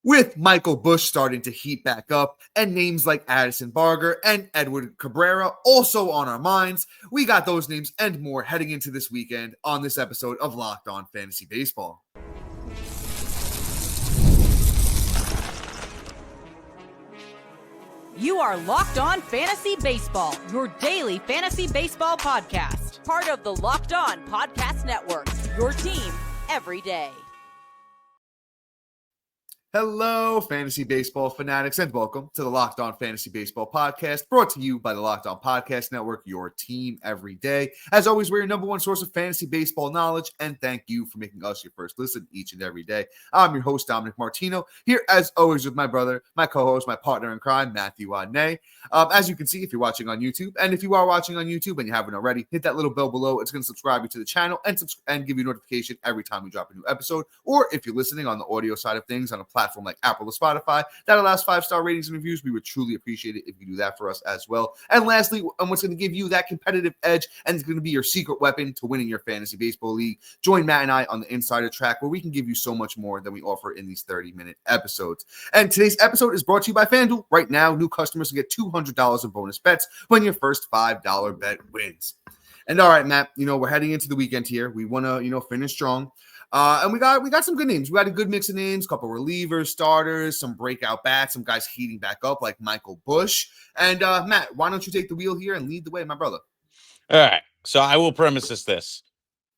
With Michael Busch starting to heat back up and names like Addison, Barger, and Edward Cabrera also on our minds, we got those names and more heading into this weekend on this episode of Locked On Fantasy Baseball. You are Locked On Fantasy Baseball, your daily fantasy baseball podcast. Part of the Locked On Podcast Network, your team every day. Hello, fantasy baseball fanatics, and welcome to the Locked On Fantasy Baseball podcast, brought to you by the Locked On Podcast Network, your team every day. As always, we're your number one source of fantasy baseball knowledge, and thank you for making us your first listen each and every day. I'm your host, Dominic Martino, here as always with my brother, my co-host, my partner in crime, Matthew Ahne. As you can see, if you're watching on YouTube, and if you are watching on YouTube and you haven't already, hit that little bell below. It's going to subscribe you to the channel and give you a notification every time we drop a new episode. Or if you're listening on the audio side of things on a platform like Apple or Spotify that allows 5-star ratings and reviews, we would truly appreciate it if you do that for us as well. And lastly, what's going to give you that competitive edge and it's going to be your secret weapon to winning your fantasy baseball league, join Matt and I on the Insider Track, where we can give you so much more than we offer in these 30-minute episodes. And today's episode is brought to you by FanDuel. Right now, new customers can get $200 in bonus bets when your first $5 bet wins. And all right, Matt, we're heading into the weekend here. We want to, finish strong. And we got some good names. We got a good mix of names, a couple of relievers, starters, some breakout bats, some guys heating back up like Michael Busch. And Matt, why don't you take the wheel here and lead the way, my brother? All right. So I will premise this.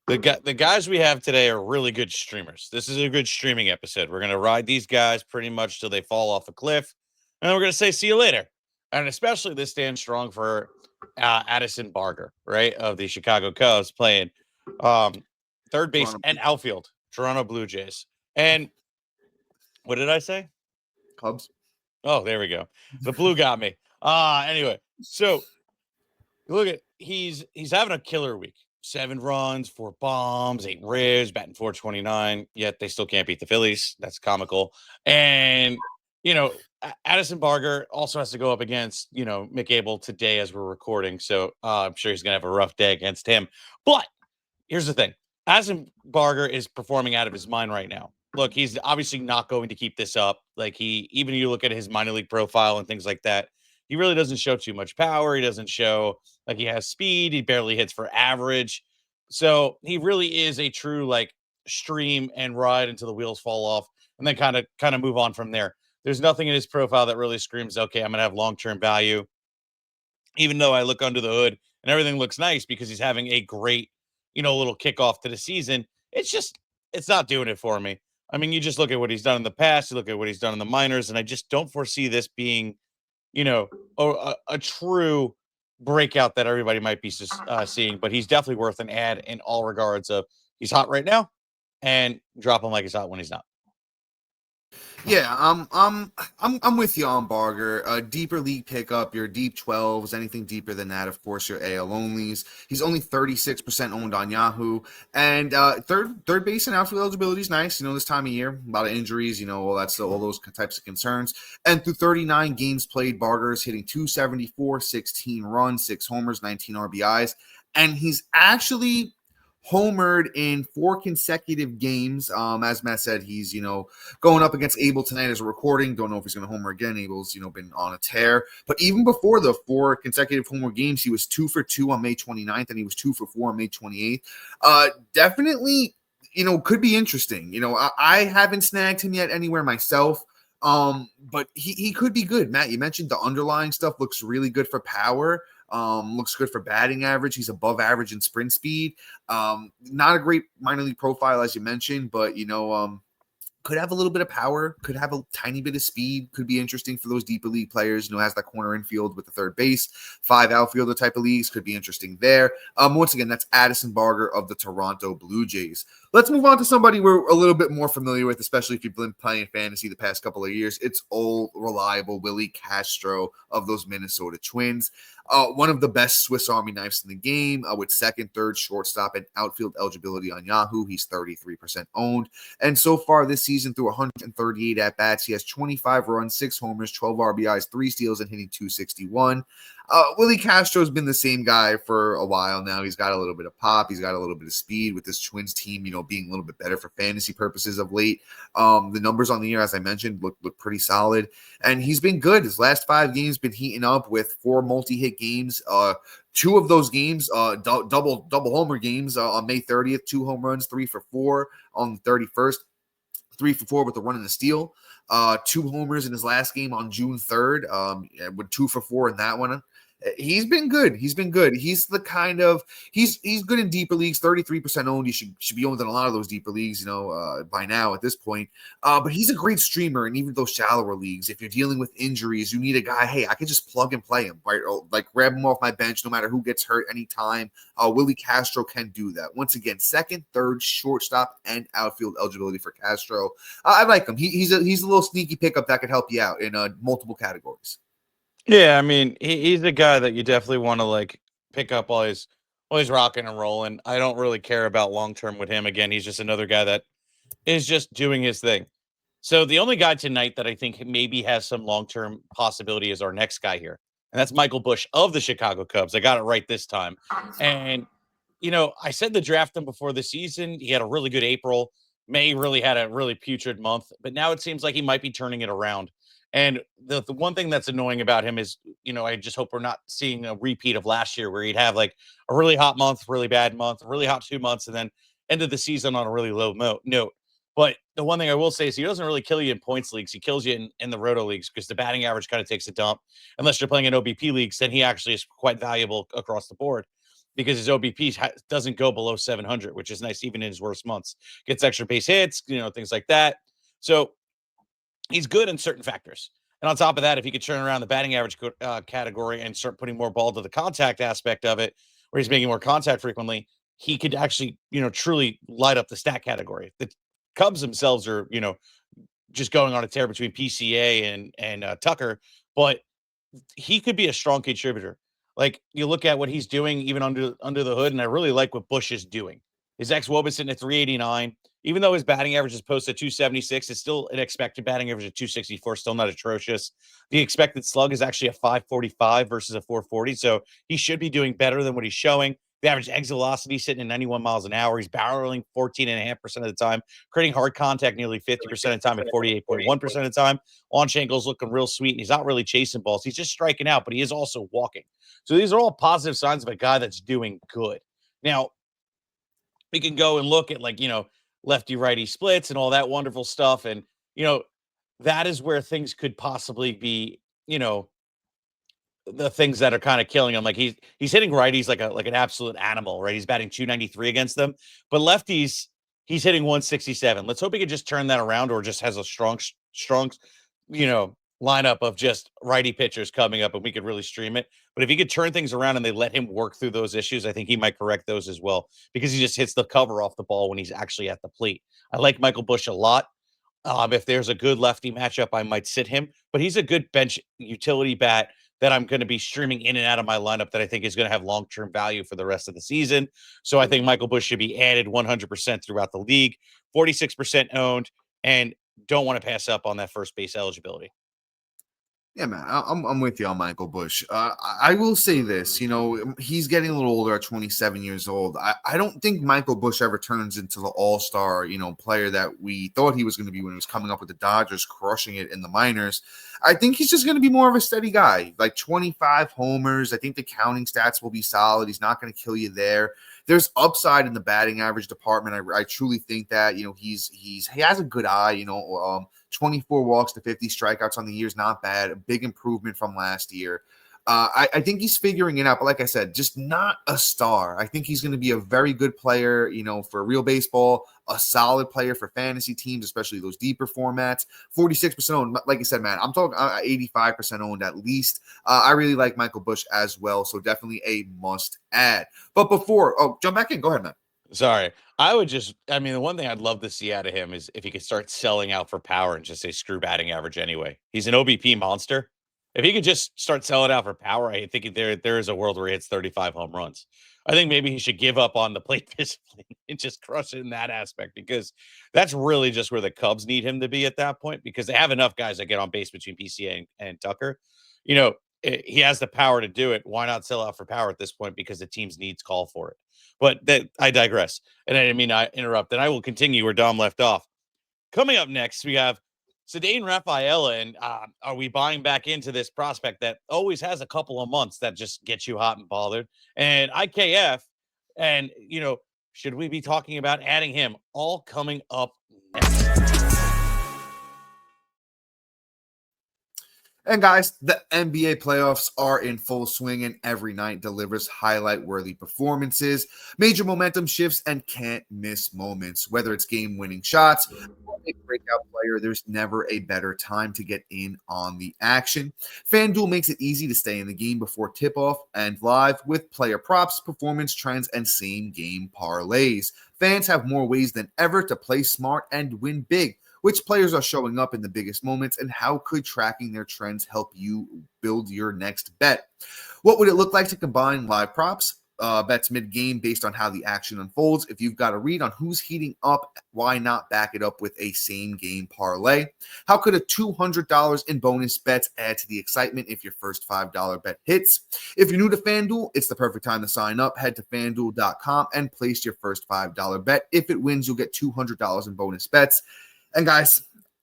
The guys we have today are really good streamers. This is a good streaming episode. We're going to ride these guys pretty much till they fall off a cliff. And then we're going to say, see you later. And especially this stands strong for Addison Barger, right, of the Chicago Cubs playing third base Toronto and outfield, Toronto Blue Jays. And what did I say? Cubs. Oh, there we go. The blue got me. Anyway, so look at he's having a killer week. 7 runs, 4 bombs, 8 ribs, batting .429. Yet they still can't beat the Phillies. That's comical. And Addison Barger also has to go up against Mick Abel today as we're recording. So I'm sure he's gonna have a rough day against him. But here's the thing. Addison Barger is performing out of his mind right now. Look, he's obviously not going to keep this up. Like even you look at his minor league profile and things like that, he really doesn't show too much power. He doesn't show like he has speed. He barely hits for average. So he really is a true stream and ride until the wheels fall off and then kind of move on from there. There's nothing in his profile that really screams, okay, I'm going to have long-term value. Even though I look under the hood and everything looks nice because he's having a great little kickoff to the season, it's not doing it for me. I mean, you just look at what he's done in the past, you look at what he's done in the minors, and I just don't foresee this being, a true breakout that everybody might be seeing. But he's definitely worth an ad in all regards of he's hot right now, and drop him like he's hot when he's not. Yeah, I'm with you on Barger. A deeper league pickup, your deep 12s, anything deeper than that, of course, your AL onlys. He's only 36% owned on Yahoo, and third base and outfield eligibility is nice. This time of year, a lot of injuries, all those types of concerns. And through 39 games played, Barger is hitting .274, 16 runs, 6 homers, 19 RBIs, and he's actually homered in 4 consecutive games. As Matt said, he's, going up against Abel tonight as a recording. Don't know if he's going to homer again. Abel's, been on a tear. But even before the 4 consecutive homer games, he was 2 for 2 on May 29th, and he was 2 for 4 on May 28th. Definitely, could be interesting. I haven't snagged him yet anywhere myself. But he could be good. Matt, you mentioned the underlying stuff looks really good for power. Looks good for batting average. He's above average in sprint speed. Not a great minor league profile, as you mentioned, but, could have a little bit of power, could have a tiny bit of speed, could be interesting for those deeper league players, has that corner infield with the third base, 5 outfielder type of leagues, could be interesting there. Once again, that's Addison Barger of the Toronto Blue Jays. Let's move on to somebody we're a little bit more familiar with, especially if you've been playing fantasy the past couple of years. It's old, reliable Willie Castro of those Minnesota Twins. One of the best Swiss Army knives in the game, with second, third, shortstop, and outfield eligibility on Yahoo. He's 33% owned. And so far this season, through 138 at-bats, he has 25 runs, 6 homers, 12 RBIs, 3 steals, and hitting .261. Willie Castro's been the same guy for a while now. He's got a little bit of pop. He's got a little bit of speed with this Twins team, being a little bit better for fantasy purposes of late. The numbers on the year, as I mentioned, look pretty solid. And he's been good. His last 5 games been heating up with 4 multi-hit games. 2 of those games, double homer games on May 30th, 2 home runs, 3 for 4 on the 31st. 3 for 4 with a run and a steal. 2 homers in his last game on June 3rd, with 2 for 4 in that one. He's been good. He's the kind of he's good in deeper leagues. 33% owned. He should be owned in a lot of those deeper leagues, by now at this point. But he's a great streamer in even those shallower leagues. If you're dealing with injuries, you need a guy. Hey, I can just plug and play him, right? Or like grab him off my bench, no matter who gets hurt anytime. Willie Castro can do that. Once again, second, third, shortstop, and outfield eligibility for Castro. I like him. He's a little sneaky pickup that could help you out in multiple categories. Yeah, I mean, he's the guy that you definitely want to like pick up while he's rocking and rolling. I don't really care about long term with him. Again, he's just another guy that is just doing his thing. So the only guy tonight that I think maybe has some long term possibility is our next guy here, and that's Michael Busch of the Chicago Cubs. I got it right this time, and I said to draft him before the season. He had a really good April. May really had a really putrid month, but now it seems like he might be turning it around. And the one thing that's annoying about him is, I just hope we're not seeing a repeat of last year where he'd have like a really hot month, really bad month, really hot 2 months, and then end of the season on a really low note. But the one thing I will say is he doesn't really kill you in points leagues. He kills you in the roto leagues because the batting average kind of takes a dump. Unless you're playing in OBP leagues, then he actually is quite valuable across the board because his OBP doesn't go below 700, which is nice even in his worst months. Gets extra base hits, things like that. So he's good in certain factors. And on top of that, if he could turn around the batting average category and start putting more ball to the contact aspect of it, where he's making more contact frequently, he could actually, truly light up the stat category. The Cubs themselves are, just going on a tear between PCA and Tucker, but he could be a strong contributor. Like you look at what he's doing even under the hood, and I really like what Busch is doing. His ex-WOBA sitting at 389. Even though his batting average is posted at 276, it's still an expected batting average of 264, still not atrocious. The expected slug is actually a 545 versus a 440, so he should be doing better than what he's showing. The average exit velocity sitting at 91 miles an hour. He's barreling 14.5% of the time, creating hard contact nearly 50% of the time at 48.1% of the time. Launch angle's looking real sweet, and he's not really chasing balls. He's just striking out, but he is also walking. So these are all positive signs of a guy that's doing good. Now, we can go and look at lefty righty splits and all that wonderful stuff. And, that is where things could possibly be, the things that are kind of killing him. Like he's hitting righties like an absolute animal, right? He's batting 293 against them, but lefties, he's hitting 167. Let's hope he can just turn that around or just has a strong, lineup of just righty pitchers coming up and we could really stream it. But if he could turn things around and they let him work through those issues, I think he might correct those as well because he just hits the cover off the ball when he's actually at the plate. I like Michael Busch a lot. If there's a good lefty matchup, I might sit him, but he's a good bench utility bat that I'm going to be streaming in and out of my lineup that I think is going to have long-term value for the rest of the season. So I think Michael Busch should be added 100% throughout the league, 46% owned, and don't want to pass up on that first base eligibility. Yeah, man, I'm with you on Michael Busch. I will say this, he's getting a little older at 27 years old. I don't think Michael Busch ever turns into the all-star, player that we thought he was going to be when he was coming up with the Dodgers, crushing it in the minors. I think he's just going to be more of a steady guy, like 25 homers. I think the counting stats will be solid. He's not going to kill you there. There's upside in the batting average department. I truly think that, he has a good eye, 24 walks to 50 strikeouts on the year is not bad. A big improvement from last year. I think he's figuring it out, but like I said, just not a star. I think he's going to be a very good player, for real baseball, a solid player for fantasy teams, especially those deeper formats. 46% owned, like I said, man, I'm talking 85% owned at least. I really like Michael Busch as well, so definitely a must add. But jump back in. Go ahead, man. Sorry. The one thing I'd love to see out of him is if he could start selling out for power and just say screw batting average anyway. He's an OBP monster. If he could just start selling out for power, I think there is a world where he hits 35 home runs. I think maybe he should give up on the plate discipline and just crush it in that aspect because that's really just where the Cubs need him to be at that point because they have enough guys that get on base between PCA and Tucker. he has the power to do it. Why not sell out for power at this point? Because the team's needs call for it. But that I digress. And I didn't mean I interrupt. And I will continue where Dom left off. Coming up next, we have Sedane Rafaela. And are we buying back into this prospect that always has a couple of months that just gets you hot and bothered? And IKF, and, should we be talking about adding him? All coming up next. And guys, the NBA playoffs are in full swing, and every night delivers highlight-worthy performances, major momentum shifts, and can't-miss moments. Whether it's game-winning shots or a breakout player, there's never a better time to get in on the action. FanDuel makes it easy to stay in the game before tip-off and live with player props, performance trends, and same-game parlays. Fans have more ways than ever to play smart and win big. Which players are showing up in the biggest moments, and how could tracking their trends help you build your next bet? What would it look like to combine live props, bets mid-game based on how the action unfolds? If you've got a read on who's heating up, why not back it up with a same-game parlay? How could a $200 in bonus bets add to the excitement if your first $5 bet hits? If you're new to FanDuel, it's the perfect time to sign up. Head to FanDuel.com and place your first $5 bet. If it wins, you'll get $200 in bonus bets. And guys,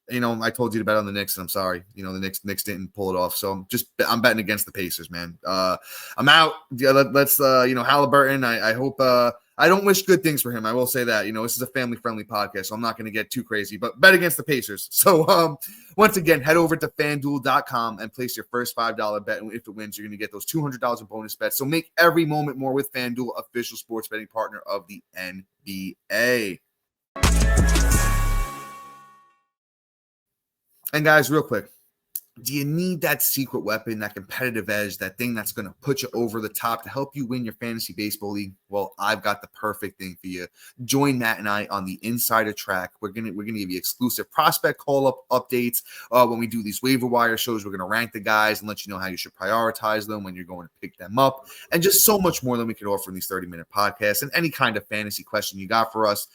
I told you to bet on the Knicks, and I'm sorry. The Knicks didn't pull it off. So I'm betting against the Pacers, man. I'm out. Yeah, let's Halliburton. I hope I don't wish good things for him. I will say that. This is a family-friendly podcast, so I'm not going to get too crazy. But bet against the Pacers. So once again, head over to FanDuel.com and place your first $5 bet. And if it wins, you're going to get those $200 in bonus bets. So make every moment more with FanDuel, official sports betting partner of the NBA. And guys, real quick, do you need that secret weapon, that competitive edge, that thing that's going to put you over the top to help you win your fantasy baseball league? Well, I've got the perfect thing for you. Join Matt and I on the Insider Track. We're gonna give you exclusive prospect call-up updates. When we do these waiver wire shows, we're going to rank the guys and let you know how you should prioritize them when you're going to pick them up, and just so much more than we could offer in these 30-minute podcasts. And any kind of fantasy question you got for us,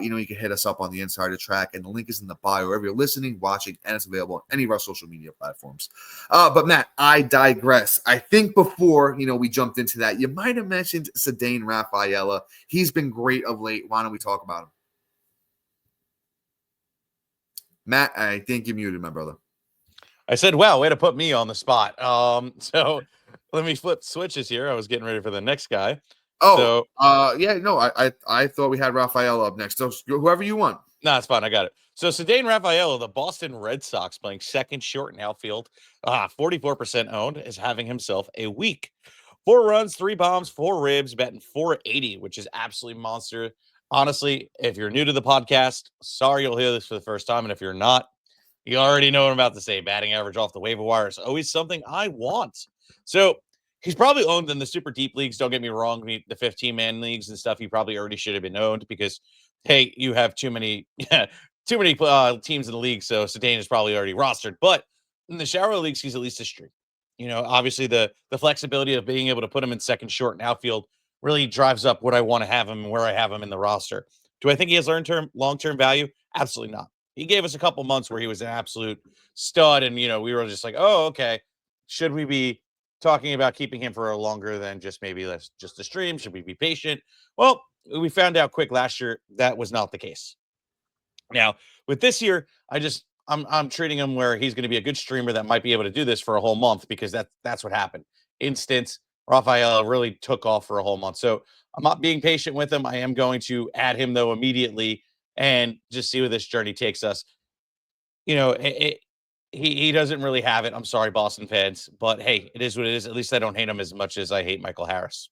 you can hit us up on the Insider Track, and the link is in the bio wherever you're listening, watching, and it's available on any of our social media platforms. But Matt, I digress. I think before we jumped into that, you might have mentioned Sedane Rafaela. He's been great of late. Why don't we talk about him? Matt, I think you're muted, my brother. I said, wow, way to put me on the spot. So let me flip switches here. I was getting ready for the next guy. Oh, I thought we had Rafaela up next. So whoever you want. No, it's fine. I got it. So Sedane Rafaela, the Boston Red Sox, playing second short in outfield, 44% owned, is having himself a week. 4 runs, 3 bombs, 4 ribs, betting 480, which is absolutely monster. Honestly, if you're new to the podcast, sorry you'll hear this for the first time. And if you're not, you already know what I'm about to say. Batting average off the waiver wire is always something I want. So he's probably owned in the super deep leagues. Don't get me wrong. The 15-man leagues and stuff, he probably already should have been owned because, hey, you have too many teams in the league. So Sedane is probably already rostered. But in the shower leagues, he's at least a stream. Obviously the flexibility of being able to put him in second short and outfield really drives up what I want to have him and where I have him in the roster. Do I think he has long-term value? Absolutely not. He gave us a couple months where he was an absolute stud, and we were just like, oh, okay. Should we be talking about keeping him for longer than just maybe just a stream? Should we be patient? Well, we found out quick last year that was not the case. Now, with this year, I'm treating him where he's going to be a good streamer that might be able to do this for a whole month because that's what happened. Instance, Rafaela really took off for a whole month. So I'm not being patient with him. I am going to add him, though, immediately and just see where this journey takes us. He doesn't really have it. I'm sorry, Boston fans. But, hey, it is what it is. At least I don't hate him as much as I hate Michael Harris.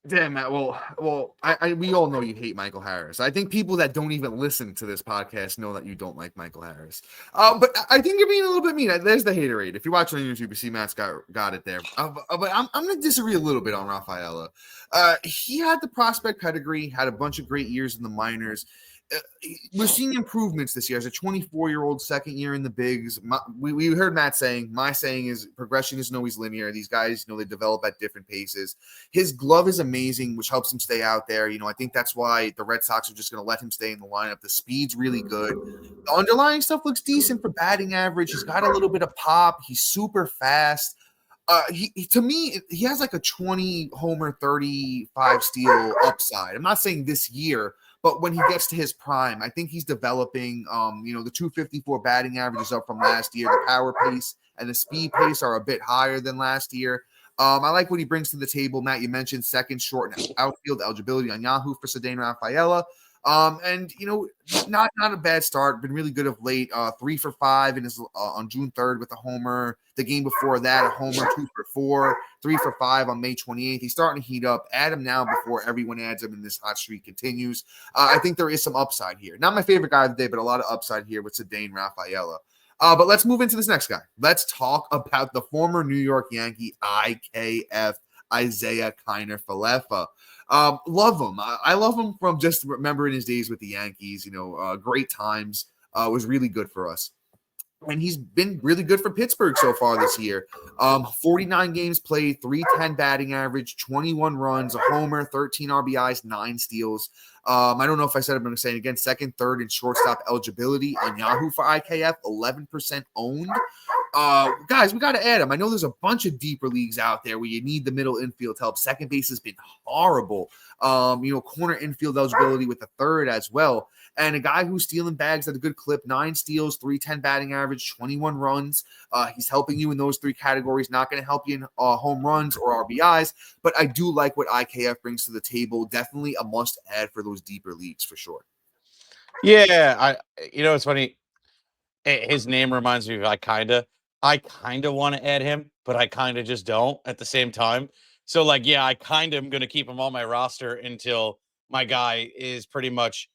Damn, Matt. Well, we all know you hate Michael Harris. I think people that don't even listen to this podcast know that you don't like Michael Harris. But I think you're being a little bit mean. There's the haterade. If you're watching on YouTube, you see Matt's got it there. But I'm going to disagree a little bit on Rafaela. He had the prospect pedigree, had a bunch of great years in the minors. we're seeing improvements this year. As a 24-year-old, second year in the bigs, we heard Matt saying, my saying is progression isn't always linear. These guys, they develop at different paces. His glove is amazing, which helps him stay out there. I think that's why the Red Sox are just going to let him stay in the lineup. The speed's really good. The underlying stuff looks decent for batting average. He's got a little bit of pop. He's super fast. To me, he has like a 20 homer, 35 steal upside. I'm not saying this year, but when he gets to his prime, I think he's developing. The 254 batting average is up from last year. The power pace and the speed pace are a bit higher than last year. I like what he brings to the table. Matt, you mentioned second short and outfield eligibility on Yahoo for Sedane Rafaela. Not a bad start. Been really good of late. 3 for 5 in his on June 3rd with a homer. The game before that, a homer, 2 for 4, 3 for 5 on May 28th. He's starting to heat up. Add him now before everyone adds him and this hot streak continues. I think there is some upside here. Not my favorite guy of the day, but a lot of upside here with Sedane Rafaela. But let's move into this next guy. Let's talk about the former New York Yankee IKF, Isiah Kiner-Falefa. Love him. I love him from just remembering his days with the Yankees. Great times. Was really good for us. And he's been really good for Pittsburgh so far this year. 49 games played, 310 batting average, 21 runs, a homer, 13 RBIs, 9 steals. I don't know if I said it, but I'm going to say it again. Second, third, and shortstop eligibility on Yahoo for IKF, 11% owned. Guys, we got to add him. I know there's a bunch of deeper leagues out there where you need the middle infield help. Second base has been horrible. Corner infield eligibility with the third as well. And a guy who's stealing bags at a good clip, 9 steals, 310 batting average, 21 runs. He's helping you in those 3 categories. Not going to help you in home runs or RBIs, but I do like what IKF brings to the table. Definitely a must add for those deeper leagues for sure. Yeah, it's funny. His name reminds me of I kind of want to add him, but I kind of just don't at the same time. So I kind of am going to keep him on my roster until my guy is pretty much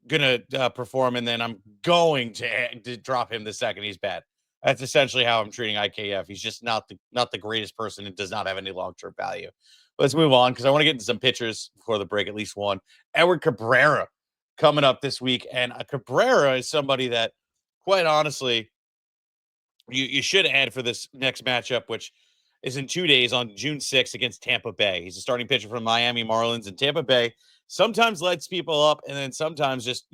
going to perform, and then I'm going to drop him the second he's bad. That's essentially how I'm treating IKF. He's just not the greatest person and does not have any long-term value. Let's move on because I want to get into some pitchers before the break, at least one. Edward Cabrera coming up this week, and Cabrera is somebody that, quite honestly, you should add for this next matchup, which is in 2 days on June 6th against Tampa Bay. He's a starting pitcher from Miami Marlins, and Tampa Bay sometimes lights people up and then sometimes just,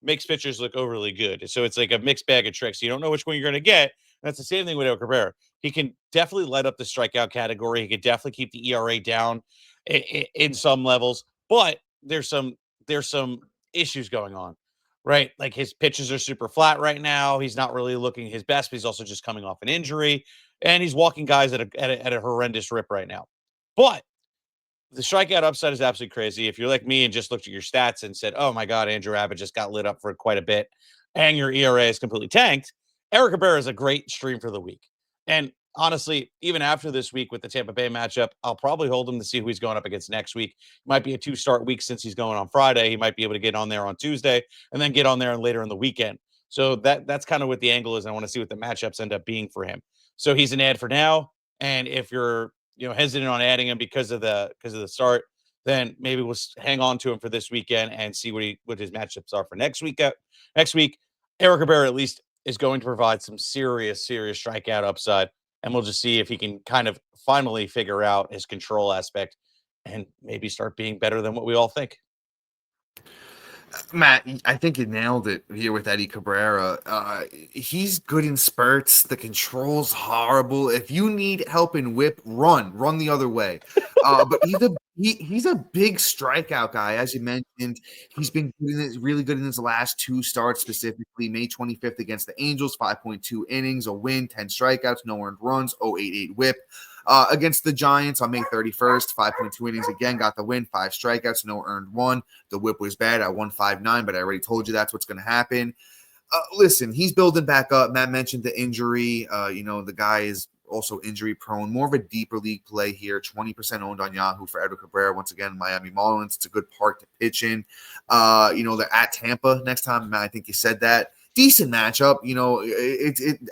makes pitchers look overly good. So it's like a mixed bag of tricks. You don't know which one you're going to get. That's the same thing with Edward Cabrera. He can definitely light up the strikeout category. He could definitely keep the ERA down in some levels, but there's some issues going on, right? Like his pitches are super flat right now. He's not really looking his best, but he's also just coming off an injury, and he's walking guys at a horrendous rip right now. But the strikeout upside is absolutely crazy. If you're like me and just looked at your stats and said, oh my God, Andrew Abbott just got lit up for quite a bit and your ERA is completely tanked, Edward Cabrera is a great stream for the week. And honestly, even after this week with the Tampa Bay matchup, I'll probably hold him to see who he's going up against next week. It might be a 2-start week since he's going on Friday. He might be able to get on there on Tuesday and then get on there later in the weekend. So that's kind of what the angle is. I want to see what the matchups end up being for him. So he's an ad for now. And if you're hesitant on adding him because of the start, then maybe we'll hang on to him for this weekend and see what his matchups are for next week. Next week, Edward Cabrera at least is going to provide some serious strikeout upside, and we'll just see if he can kind of finally figure out his control aspect and maybe start being better than what we all think. Matt, I think you nailed it here with Eddie Cabrera. He's good in spurts. The control's horrible. If you need help in whip, run the other way. But he's a big strikeout guy, as you mentioned. He's been really good in his last 2 starts, specifically May 25th against the Angels, 5.2 innings, a win, 10 strikeouts, no earned runs, 0.88 whip. Against the Giants on May 31st, 5.2 innings again, got the win, 5 strikeouts, no earned one. The whip was bad at 159, but I already told you that's what's going to happen. Listen, he's building back up. Matt mentioned the injury. The guy is also injury prone. More of a deeper league play here. 20% owned on Yahoo for Edward Cabrera. Once again, Miami Marlins. It's a good park to pitch in. They're at Tampa next time. Matt, I think you said that. Decent matchup.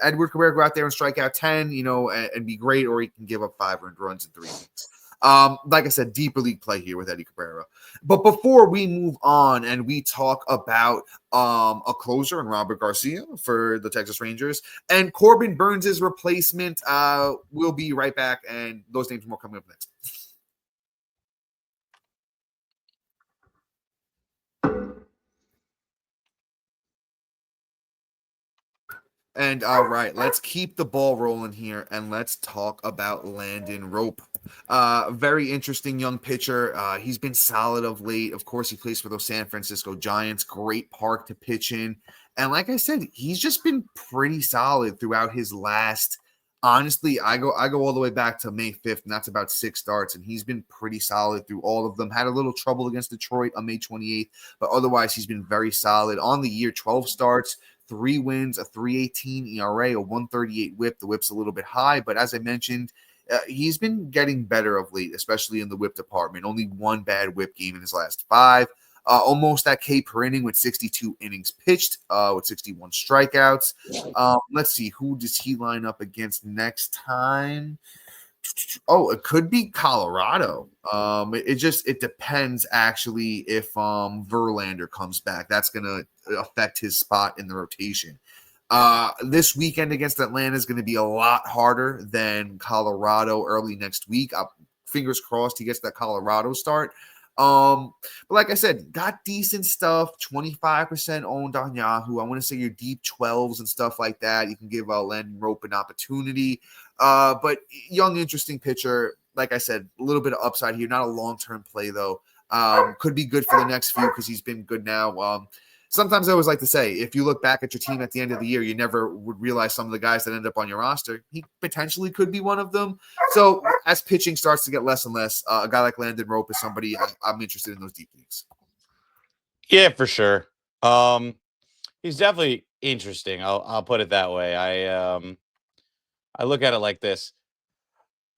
Edward Cabrera go out there and strike out 10, and be great, or he can give up 5 earned runs in 3 weeks. Like I said, deeper league play here with Eddie Cabrera. But before we move on and we talk about a closer and Robert Garcia for the Texas Rangers and Corbin Burns' replacement, we'll be right back, and those names more coming up next. And all right, let's keep the ball rolling here and let's talk about Landon Rope. Very interesting young pitcher. He's been solid of late. Of course, he plays for those San Francisco Giants. Great park to pitch in. And like I said, he's just been pretty solid throughout his last. Honestly, I go all the way back to May 5th, and that's about 6 starts, and he's been pretty solid through all of them. Had a little trouble against Detroit on May 28th, but otherwise he's been very solid. On the year, 12 starts, 3 wins, a 3.18 ERA, a 1.38 whip. The whip's a little bit high, but as I mentioned, he's been getting better of late, especially in the whip department. Only 1 bad whip game in his last 5. Almost that K per inning with 62 innings pitched, with 61 strikeouts. Let's see, who does he line up against next time? Oh, it could be Colorado. It depends actually if Verlander comes back. That's gonna affect his spot in the rotation. This weekend against Atlanta is going to be a lot harder than Colorado early next week. Fingers crossed he gets that Colorado start. But like I said, got decent stuff. 25% owned on Yahoo. I want to say your deep 12s and stuff like that. You can give Landon Rope an opportunity. But young, interesting pitcher. Like I said, a little bit of upside here. Not a long-term play though. Could be good for the next few because he's been good now. Sometimes I always like to say, if you look back at your team at the end of the year, you never would realize some of the guys that end up on your roster. He potentially could be one of them. So as pitching starts to get less and less, a guy like Landon Rope is somebody I'm interested in those deep leagues. Yeah, for sure. He's definitely interesting. I'll put it that way. I look at it like this.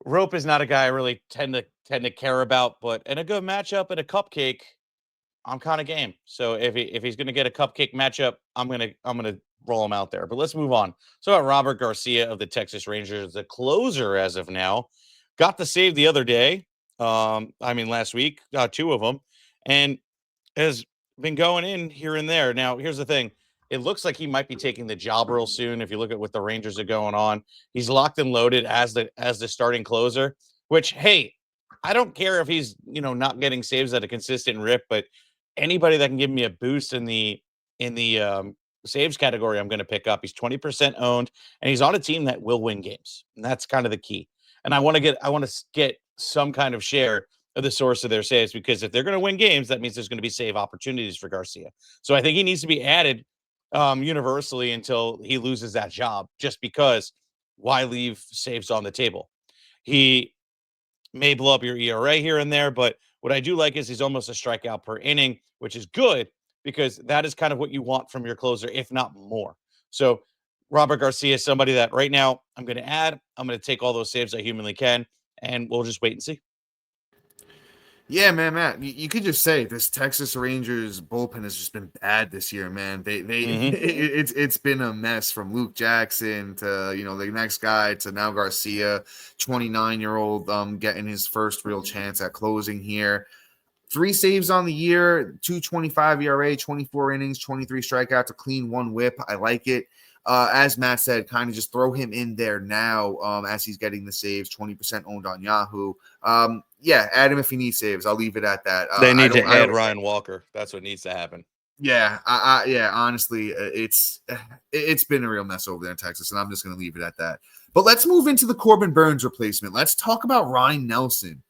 Rope is not a guy I really tend to care about, but in a good matchup and a cupcake, I'm kind of game. So if he's going to get a cupcake matchup, I'm gonna roll him out there. But let's move on. So about Robert Garcia of the Texas Rangers, the closer as of now, got the save the other day. Last week, got 2 of them, and has been going in here and there. Now, here's the thing. It looks like he might be taking the job real soon. If you look at what the Rangers are going on, he's locked and loaded as the starting closer, which, hey, I don't care if he's, not getting saves at a consistent rip, but anybody that can give me a boost in the saves category, I'm going to pick up. He's 20% owned, and he's on a team that will win games, and that's kind of the key. And I want to get some kind of share of the source of their saves, because if they're going to win games, that means there's going to be save opportunities for Garcia. So I think he needs to be added universally until he loses that job, just because why leave saves on the table? He may blow up your ERA here and there, but what I do like is he's almost a strikeout per inning, which is good because that is kind of what you want from your closer, if not more. So Robert Garcia is somebody that right now I'm going to add. I'm going to take all those saves I humanly can, and we'll just wait and see. Yeah, man, Matt, you could just say this Texas Rangers bullpen has just been bad this year, man. It's been a mess from Luke Jackson to, the next guy to now Garcia, 29-year-old, getting his first real chance at closing here. 3 saves on the year, 2.25 ERA, 24 innings, 23 strikeouts, a clean 1 whip. I like it. As Matt said, kind of just throw him in there now as he's getting the saves, 20% owned on Yahoo. Add him if he needs saves. I'll leave it at that. They need to add Ryan Walker. That's what needs to happen. Yeah, honestly, it's been a real mess over there in Texas, and I'm just going to leave it at that. But let's move into the Corbin Burns replacement. Let's talk about Ryan Nelson.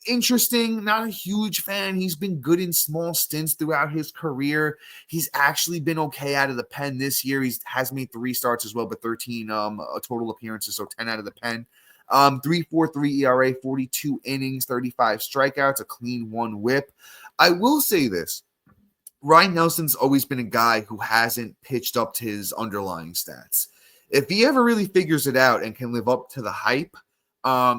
Interesting, not a huge fan. He's been good in small stints throughout his career. He's actually been okay out of the pen this year. He has made 3 starts as well, but 13 total appearances, so 10 out of the pen. 3.43 ERA, 42 innings, 35 strikeouts, a clean 1 whip. I will say this. Ryan Nelson's always been a guy who hasn't pitched up to his underlying stats. If he ever really figures it out and can live up to the hype,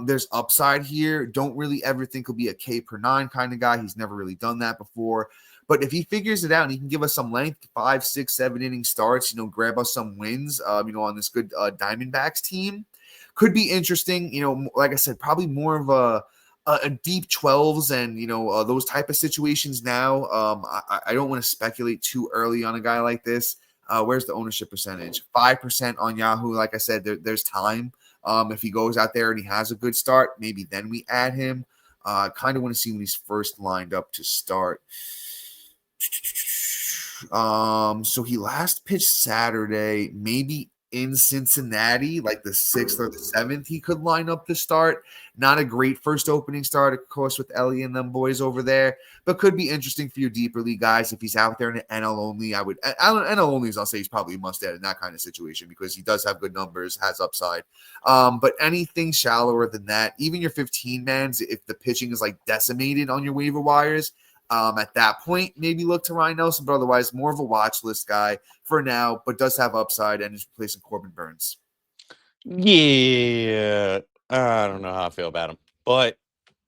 there's upside here. Don't really ever think he'll be a K per 9 kind of guy. He's never really done that before. But if he figures it out and he can give us some length, 5, 6, 7 inning starts, grab us some wins, on this good Diamondbacks team, could be interesting. Like I said, probably more of a deep 12s and those type of situations now. I don't want to speculate too early on a guy like this. Where's the ownership percentage? 5% on Yahoo. Like I said, there's time. If he goes out there and he has a good start, maybe then we add him. Kind of want to see when he's first lined up to start. So he last pitched Saturday, maybe in Cincinnati, like the 6th or the 7th, he could line up to start. Not a great first opening start, of course, with Ellie and them boys over there, but could be interesting for your deeper league guys. If he's out there in an NL only, NL only, I'll say he's probably a must add in that kind of situation because he does have good numbers, has upside. But anything shallower than that, even your 15-mans, if the pitching is like decimated on your waiver wires, at that point, maybe look to Ryan Nelson, but otherwise more of a watch list guy for now, but does have upside and is replacing Corbin Burns. Yeah, I don't know how I feel about him, but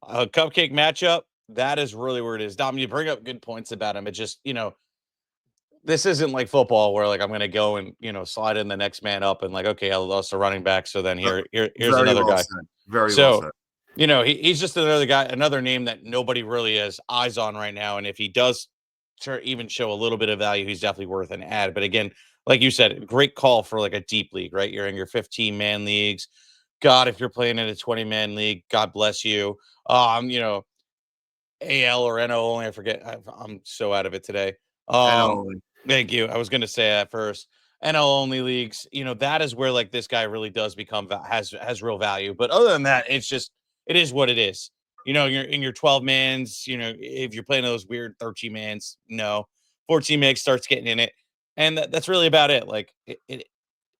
a cupcake matchup, that is really where it is. Dom, you bring up good points about him. It just, this isn't like football where like I'm going to go and, slide in the next man up and like, okay, I lost a running back. So then here's another guy. Very well said. He's just another guy, another name that nobody really has eyes on right now. And if he does even show a little bit of value, he's definitely worth an ad. But again, like you said, great call for like a deep league, right? You're in your 15-man leagues. God, if you're playing in a 20-man league, God bless you. AL or NO only, I forget. I'm so out of it today. Thank you. I was going to say that first. NL only leagues, that is where like this guy really does become has real value. But other than that, it is what it is. You're in your 12-mans, if you're playing those weird 13-mans, no. 14-man starts getting in it. And that's really about it. Like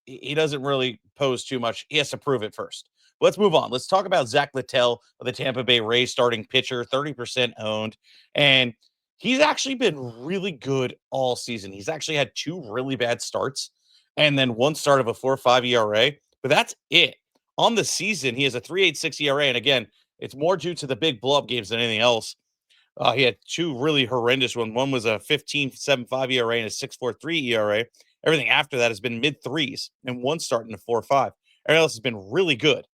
he doesn't really pose too much. He has to prove it first. Let's move on. Let's talk about Zach Littell, the Tampa Bay Rays starting pitcher, 30% owned. And he's actually been really good all season. He's actually had 2 really bad starts and then 1 start of a 4.5 ERA, but that's it. On the season, he has a 3.86 ERA. And again, it's more due to the big blow-up games than anything else. He had 2 really horrendous ones. One was a 15.75 ERA and a 6.43 ERA. Everything after that has been mid-3s and 1 start in a 4.5. Everything else has been really good.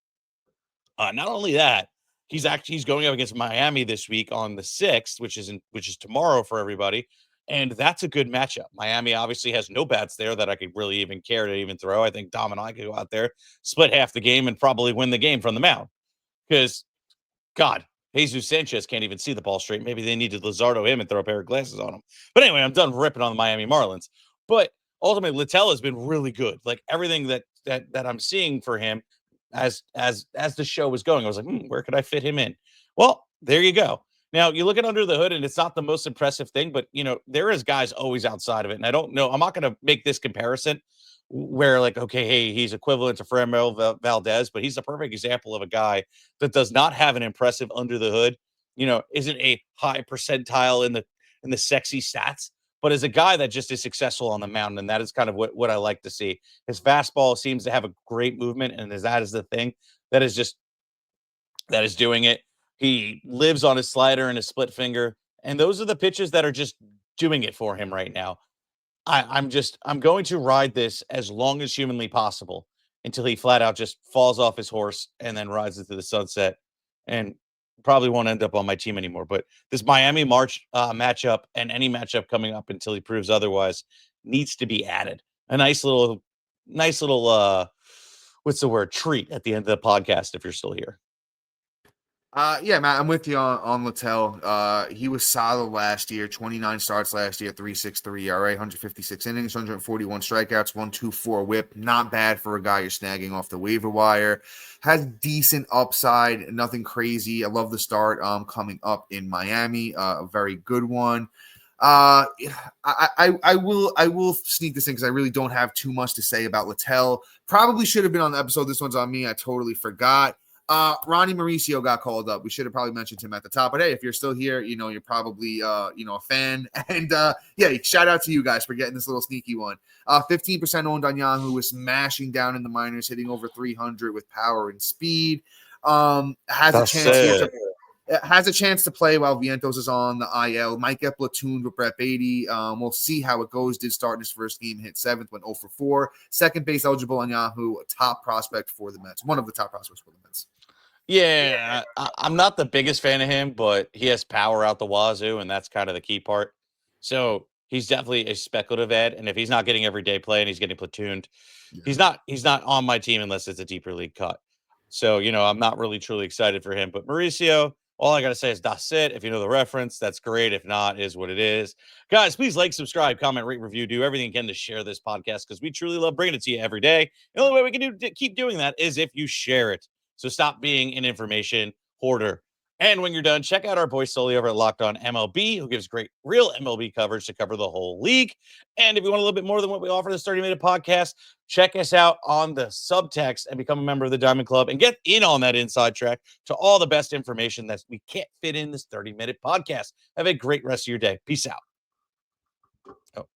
Not only that, he's going up against Miami this week on the 6th, which is tomorrow for everybody. And that's a good matchup. Miami obviously has no bats there that I could really even care to even throw. I think Dom and I could go out there, split half the game, and probably win the game from the mound. Because, God, Jesus Sanchez can't even see the ball straight. Maybe they needed Luzardo him and throw a pair of glasses on him. But anyway, I'm done ripping on the Miami Marlins. But ultimately, Littell has been really good. Like everything that I'm seeing for him as the show was going, I was like, where could I fit him in? Well, there you go. Now you look at under the hood and it's not the most impressive thing, but there is guys always outside of it. And I don't know, I'm not going to make this comparison where like, okay, hey, he's equivalent to Framil Valdez, but he's a perfect example of a guy that does not have an impressive under the hood, isn't a high percentile in the sexy stats, but is a guy that just is successful on the mound. And that is kind of what I like to see. His fastball seems to have a great movement. And that is the thing that is doing it. He lives on his slider and his split finger. And those are the pitches that are just doing it for him right now. I'm going to ride this as long as humanly possible until he flat out just falls off his horse and then rides into the sunset and probably won't end up on my team anymore. But this Miami matchup and any matchup coming up until he proves otherwise needs to be added. A nice little what's the word? Treat at the end of the podcast if you're still here. Yeah, Matt, I'm with you on Littell. He was solid last year, 29 starts last year, 3.63 ERA, 156 innings, 141 strikeouts, 1.24 whip. Not bad for a guy you're snagging off the waiver wire. Has decent upside, nothing crazy. I love the start coming up in Miami, a very good one. I will sneak this in because I really don't have too much to say about Littell. Probably should have been on the episode. This one's on me. I totally forgot. Ronnie Mauricio got called up. We should have probably mentioned him at the top, but hey, if you're still here, you're probably, a fan. And yeah, shout out to you guys for getting this little sneaky one. 15% owned on Yahoo, was smashing down in the minors, hitting over 300 with power and speed. Has a chance here has a chance to play while Vientos is on the IL. Might get platooned with Brett Beatty. We'll see how it goes. Did start in his first game, hit 7th, went 0 for 4. Second base eligible on Yahoo, a top prospect for the Mets. One of the top prospects for the Mets. Yeah, I'm not the biggest fan of him, but he has power out the wazoo, and that's kind of the key part. So he's definitely a speculative ad, and if he's not getting everyday play and he's getting platooned, he's not on my team unless it's a deeper league cut. So, I'm not really truly excited for him. But Mauricio, all I got to say is that's it. If you know the reference, that's great. If not, is what it is. Guys, please like, subscribe, comment, rate, review, do everything you can to share this podcast because we truly love bringing it to you every day. The only way we can keep doing that is if you share it. So stop being an information hoarder. And when you're done, check out our boy Sully over at Locked On MLB, who gives great real MLB coverage to cover the whole league. And if you want a little bit more than what we offer this 30-minute podcast, check us out on the subtext and become a member of the Diamond Club and get in on that inside track to all the best information that we can't fit in this 30-minute podcast. Have a great rest of your day. Peace out. Oh.